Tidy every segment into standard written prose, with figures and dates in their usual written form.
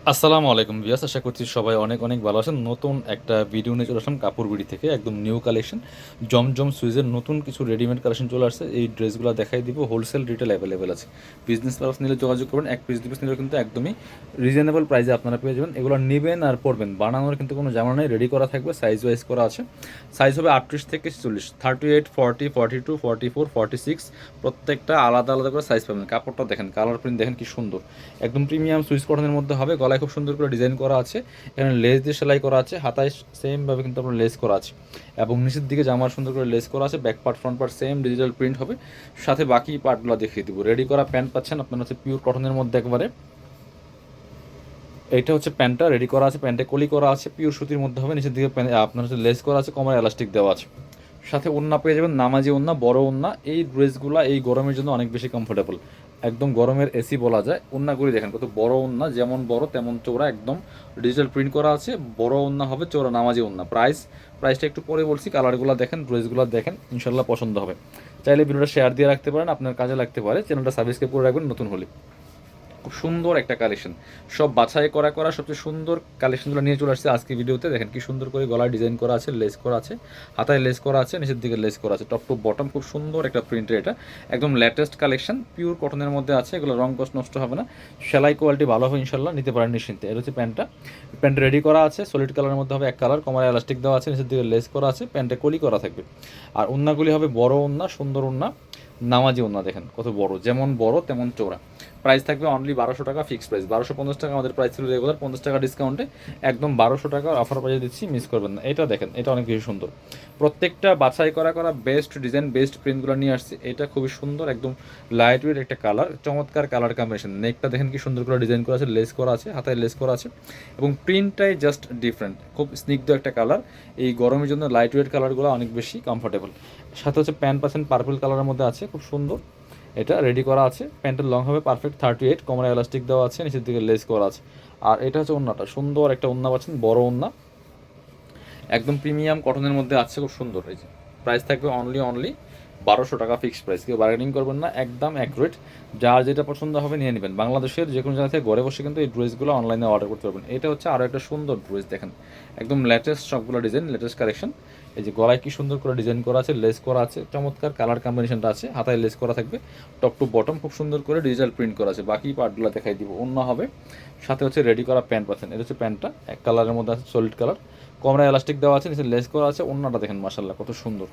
আসসালামু আলাইকুম ভিউয়ার্স, আশা করছি সবাই অনেক অনেক ভালো আছেন। নতুন একটা ভিডিও নিয়ে চলে আসলাম কাপড় বিড়ি থেকে, একদম নিউ কালেকশন জমজম সুইজের নতুন কিছু রেডিমেড কালেকশন চলে আসছে। এই ড্রেসগুলো দেখাই দিব, হোলসেল রিটেল অ্যাভেলেবেল আছে। বিজনেস পারপাস নিলে যোগাযোগ করবেন, এক পিস দু পিস নিলে কিন্তু একদমই রিজনেবল প্রাইসে আপনারা পেয়ে যাবেন। এগুলো নেবেন আর পরবেন, বানানোর কিন্তু কোনো জামা নেই, রেডি করা থাকবে, সাইজ ওয়াইজ করা আছে। সাইজ হবে 38 থেকে 40, 38, 40, 42, 44, 46, প্রত্যেকটা আলাদা আলাদা করে সাইজ পাবেন। কাপড়টা দেখেন, কালার প্রিন্ট দেখেন কি সুন্দর, একদম প্রিমিয়াম সুইস কটনের মধ্যে হবে। গলায় খুব সুন্দর করে ডিজাইন করা আছে, এখানে লেস দিয়ে সেলাই করা আছে, হাতায় সেমভাবে কিন্তু আপনার লেস করা আছে, এবং নিচের দিকে জামার সুন্দর করে লেস করা আছে। Back part front part same digital print হবে, সাথে বাকি পার্টগুলো দেখিয়ে দিব। রেডি করা প্যান্ট পাচ্ছেন আপনার হচ্ছে পিওর কটনের মধ্যে একবারে। এইটা হচ্ছে প্যান্টটা রেডি করা আছে, প্যান্টে কলি করা আছে, পিওর সুতির মধ্যে হবে। নিচের দিকে আপনার হচ্ছে লেস করা আছে, কোমরে এলাস্টিক দেওয়া আছে। সাথে ওড়না পেয়ে যাবেন, নামাজি ওড়না, বড় ওড়না। এই ড্রেসগুলো এই গরমের জন্য অনেক বেশি কমফোর্টেবল, একদম গরমের এসি বলা যায়। ওড়নাগুলি দেখেন কত বড় ওড়না, যেমন বড় তেমন চৌড়া, একদম ডিজিটাল প্রিন্ট করা আছে। বড় ওড়না হবে, চৌড়া নামাজি ওড়না। প্রাইসটা একটু পরে বলছি। কালারগুলো দেখেন, ড্রেসগুলো দেখেন, ইনশাল্লাহ পছন্দ হবে। চাইলে ভিডিওটা শেয়ার দিয়ে রাখতে পারেন, আপনার কাজে লাগতে পারে। চ্যানেলটা সাবস্ক্রাইব করে রাখবেন নতুন হলে। খুব সুন্দর একটা কালেকশন, সব বাছাই করা করা সবচেয়ে সুন্দর কালেকশনগুলো নিয়ে চলে আসছে আজকে ভিডিওতে। দেখেন কি সুন্দর করে গলায় ডিজাইন করা আছে, লেস করা আছে, হাতায় লেস করা আছে, নিচের দিকে লেস করা আছে, টপ টু বটম খুব সুন্দর একটা প্রিন্টের। এটা একদম লেটেস্ট কালেকশন, পিওর কটনের মধ্যে আছে। এগুলো রং কষ্ট নষ্ট হবে না, সেলাই কোয়ালিটি ভালো হবে, ইনশাল্লাহ নিতে পারেন নিশ্চিন্তে। এটা হচ্ছে প্যান্ট রেডি করা আছে, সলিড কালারের মধ্যে হবে, এক কালার, কোমরে এলাস্টিক দেওয়া আছে, নিচের দিকে লেস করা আছে, প্যান্টে কলি করা থাকবে। আর ওন্নাগুলি হবে বড় ওন্না, সুন্দর ওন্না, নামাজি ওন্না। দেখেন কত বড়, যেমন বড় তেমন চৌড়া। প্রাইস থাকবে অনলি 1200 টাকা, ফিক্স প্রাইস 1250 টাকা। আমাদের প্রাইস ছিল রেগুলার, 50 টাকা ডিসকাউন্টে একদম 1200 টাকার অফার প্রাইসে দিচ্ছি, মিস করবেন না। এটা দেখেন, এটা অনেক বেশি সুন্দর, প্রত্যেকটা বাছাই করা করা বেস্ট ডিজাইন, বেস্ট প্রিন্টগুলো নিয়ে আসছে। এটা খুবই সুন্দর, একদম লাইট ওয়েট একটা কালার, চমৎকার কালার কম্বিনেশন। নেকটা দেখেন কি সুন্দর করে ডিজাইন করা আছে, লেস করা আছে, হাতায় লেস করা আছে, এবং প্রিন্টটাই জাস্ট ডিফারেন্ট, খুব স্নিগ্ধ একটা কালার। এই গরমের জন্য লাইট ওয়েট কালারগুলো অনেক বেশি কমফোর্টেবল। সাথে হচ্ছে প্যান্ট পাচ্ছেন পার্পল কালারের মধ্যে আছে, খুব সুন্দর। এটা রেডি করা আছে, প্যান্টের লং হবে পারফেক্ট 38, কোমরে এলাস্টিক দেওয়া আছে, নিচের দিকে লেস করা আছে। আর এটা হচ্ছে ওন্নাটা, সুন্দর একটা ওন্না পাচ্ছেন, বড় ওন্না, একদম প্রিমিয়াম কটনের মধ্যে আছে, খুব সুন্দর। এই যে প্রাইস থাকবে অনলি 1200 টাকা, ফিক্সড প্রাইস, কেউ বার্গেনিং করবেন না, একদম অ্যাকুরেট। যার যেটা পছন্দ হবে নিয়ে নেবেন। বাংলাদেশের যে কোনো জায়গা থেকে ঘরে বসে কিন্তু এই ড্রেসগুলো অনলাইনে অর্ডার করতে পারবেন। এটা হচ্ছে আরও একটা সুন্দর ড্রেস, দেখেন একদম লেটেস্ট সবগুলো ডিজাইন, লেটেস্ট কালেকশন। এই যে গলায় কি সুন্দর করে ডিজাইন করা আছে, লেস করা আছে, চমৎকার কালার কম্বিনেশনটা আছে, হাতায় লেস করা থাকবে, টপ টু বটম খুব সুন্দর করে ডিজিটাল প্রিন্ট করা আছে। বাকি পার্টগুলো দেখাই দিব। অন্য হবে, সাথে হচ্ছে রেডি করা প্যান্ট পাচ্ছেন। এটা হচ্ছে প্যান্টটা, এক কালারের মধ্যে আছে, সলিড কালার, কোমরে এলাস্টিক দেওয়া আছে, নিচে লেস করা আছে। ওন্নাটা দেখেন মাশাআল্লাহ কত সুন্দর,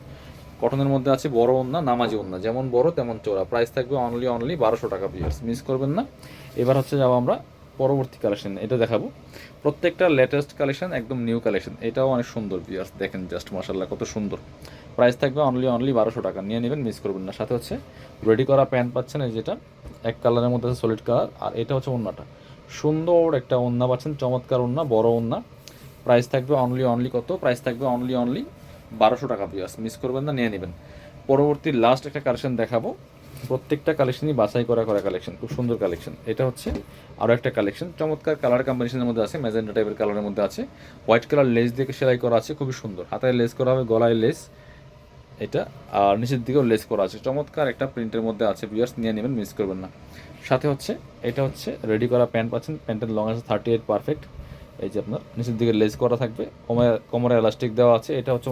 কটনের মধ্যে আছে, বড় ওন্না, নামাজি ওন্না, যেমন বড় তেমন চওড়া। প্রাইস থাকবে অনলি 1200 টাকা, ভিউয়ার্স মিস করবেন না। এবার হচ্ছে যাবো আমরা পরবর্তী কালেকশন, এটা দেখাবো। প্রত্যেকটা লেটেস্ট কালেকশন, একদম নিউ কালেকশন। এটাও অনেক সুন্দর ভিউয়ার্স, দেখেন জাস্ট মাশাআল্লাহ কত সুন্দর। প্রাইস থাকবে অনলি 1200 টাকা, নিয়ে নেবেন, মিস করবেন না। সাথে হচ্ছে রেডি করা প্যান্ট পাচ্ছেন, এই যেটা এক কালারের মধ্যে আছে, সলিড কালার। আর এটা হচ্ছে ওন্নাটা, সুন্দর একটা ওন্না পাচ্ছেন, চমৎকার ওন্না, বড় ওন্না। প্রাইস থাকবে অনলি কত, প্রাইস থাকবে অনলি 1200 টাকা, ভিউয়ার্স মিস করবেন না, নিয়ে নেবেন। পরবর্তী লাস্ট একটা কালেকশন দেখাবো, প্রত্যেকটা কালেকশনই বাছাই করা করা কালেকশন, খুব সুন্দর কালেকশন। এটা হচ্ছে আরও একটা কালেকশন, চমৎকার কালার কম্বিনেশনের মধ্যে আছে, ম্যাজেন্টা টাইপের কালারের মধ্যে আছে, হোয়াইট কালার লেস দিয়ে সেলাই করা আছে, খুবই সুন্দর। হাতায় লেস করা হবে, গলায় লেস, এটা আর নিচের দিকেও লেস করা আছে, চমৎকার একটা প্রিন্টের মধ্যে আছে, ভিউয়ার্স নিয়ে নেবেন, মিস করবেন না। সাথে হচ্ছে এটা হচ্ছে রেডি করা প্যান্ট পাচ্ছেন, প্যান্টের লং আছে 38 পারফেক্ট। এই যে আপনার নিচের দিকে লেস করা থাকবে, কোমরে এলাস্টিক দেওয়া আছে। এটা হচ্ছে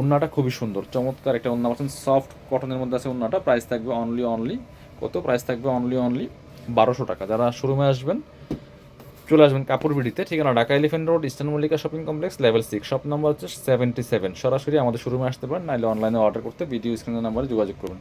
ওন্নাটা খুবই সুন্দর, চমৎকার একটা ওন্না পাচ্ছেন, সফট কটনের মধ্যে আছে ওন্নাটা। প্রাইস থাকবে অনলি কত, প্রাইস থাকবে অনলি 1200 টাকা। যারা শোরুমে আসবেন চলে আসবেন কাপড় বিডিতে, ঠিকানা Dhaka elephant road, eastern Mallika shopping complex, level 6, shop number হচ্ছে 77। সরাসরি আমাদের শোরুমে আসতে পারেন, নাহলে অনলাইনে অর্ডার করতে ভিডিও স্ক্রিনের নাম্বারে যোগাযোগ করবেন।